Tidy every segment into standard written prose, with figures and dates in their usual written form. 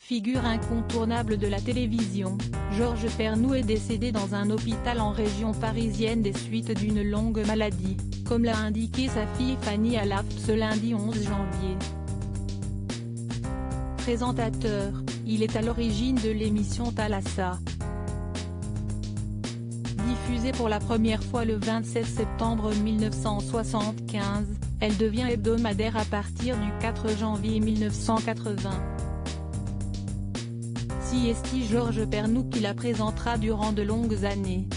Figure incontournable de la télévision, Georges Pernou est décédé dans un hôpital en région parisienne des suites d'une longue maladie, comme l'a indiqué sa fille Fanny à l'AFP ce lundi 11 janvier. Présentateur, il est à l'origine de l'émission Thalassa. Diffusée pour la première fois le 27 septembre 1975, elle devient hebdomadaire à partir du 4 janvier 1980. C'est Georges Pernou qui la présentera durant de longues années.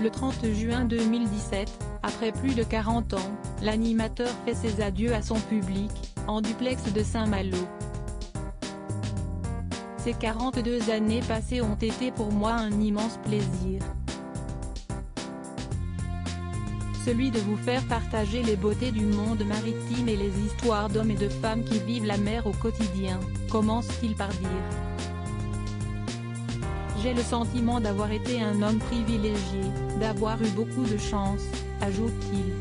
Le 30 juin 2017, après plus de 40 ans, l'animateur fait ses adieux à son public, en duplex de Saint-Malo. Ces 42 années passées ont été pour moi un immense plaisir. Celui de vous faire partager les beautés du monde maritime et les histoires d'hommes et de femmes qui vivent la mer au quotidien, commence-t-il par dire. J'ai le sentiment d'avoir été un homme privilégié, d'avoir eu beaucoup de chance, ajoute-t-il.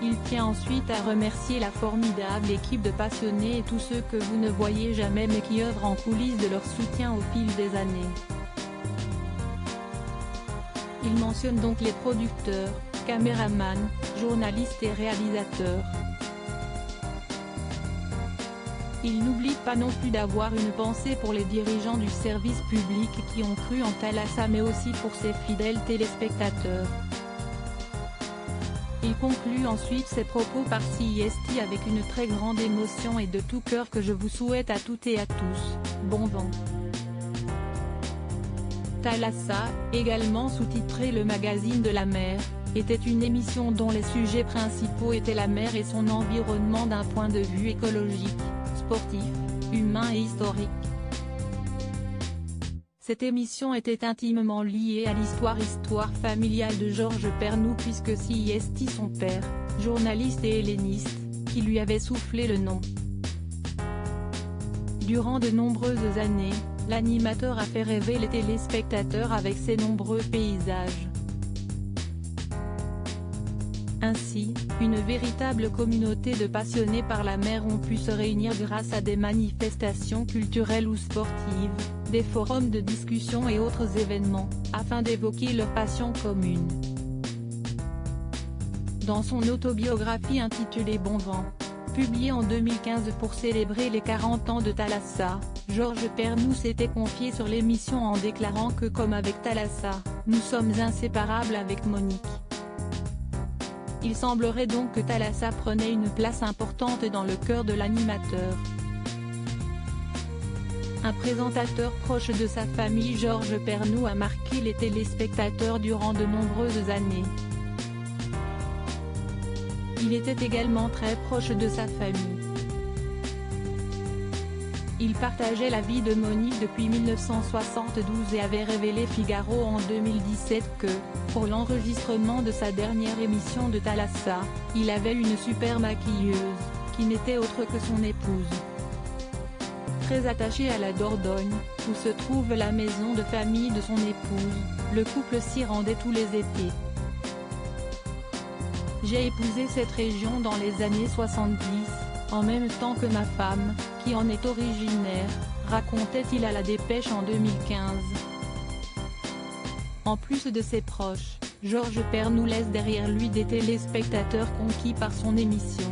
Il tient ensuite à remercier la formidable équipe de passionnés et tous ceux que vous ne voyez jamais mais qui œuvrent en coulisses de leur soutien au fil des années. Il mentionne donc les producteurs, caméramans, journalistes et réalisateurs. Il n'oublie pas non plus d'avoir une pensée pour les dirigeants du service public qui ont cru en Thalassa mais aussi pour ses fidèles téléspectateurs. Il conclut ensuite ses propos par CIST avec une très grande émotion et de tout cœur que je vous souhaite à toutes et à tous, bon vent. Thalassa, également sous-titré Le magazine de la mer, était une émission dont les sujets principaux étaient la mer et son environnement d'un point de vue écologique, sportif, humain et historique. Cette émission était intimement liée à l'histoire familiale de Georges Pernou puisque CIST son père, journaliste et helléniste, qui lui avait soufflé le nom. Durant de nombreuses années, l'animateur a fait rêver les téléspectateurs avec ses nombreux paysages. Ainsi, une véritable communauté de passionnés par la mer ont pu se réunir grâce à des manifestations culturelles ou sportives, des forums de discussion et autres événements, afin d'évoquer leur passion commune. Dans son autobiographie intitulée Bon vent, publiée en 2015 pour célébrer les 40 ans de Thalassa, Georges Pernou s'était confié sur l'émission en déclarant que comme avec Thalassa, nous sommes inséparables avec Monique. Il semblerait donc que Thalassa prenait une place importante dans le cœur de l'animateur. Un présentateur proche de sa famille, Georges Pernou a marqué les téléspectateurs durant de nombreuses années. Il était également très proche de sa famille. Il partageait la vie de Monique depuis 1972 et avait révélé Figaro en 2017 que, pour l'enregistrement de sa dernière émission de Thalassa, il avait une super maquilleuse, qui n'était autre que son épouse. Très attaché à la Dordogne, où se trouve la maison de famille de son épouse, le couple s'y rendait tous les étés. J'ai épousé cette région dans les années 70, en même temps que ma femme, qui en est originaire, racontait-il à La Dépêche en 2015. En plus de ses proches, Georges Pernou laisse derrière lui des téléspectateurs conquis par son émission.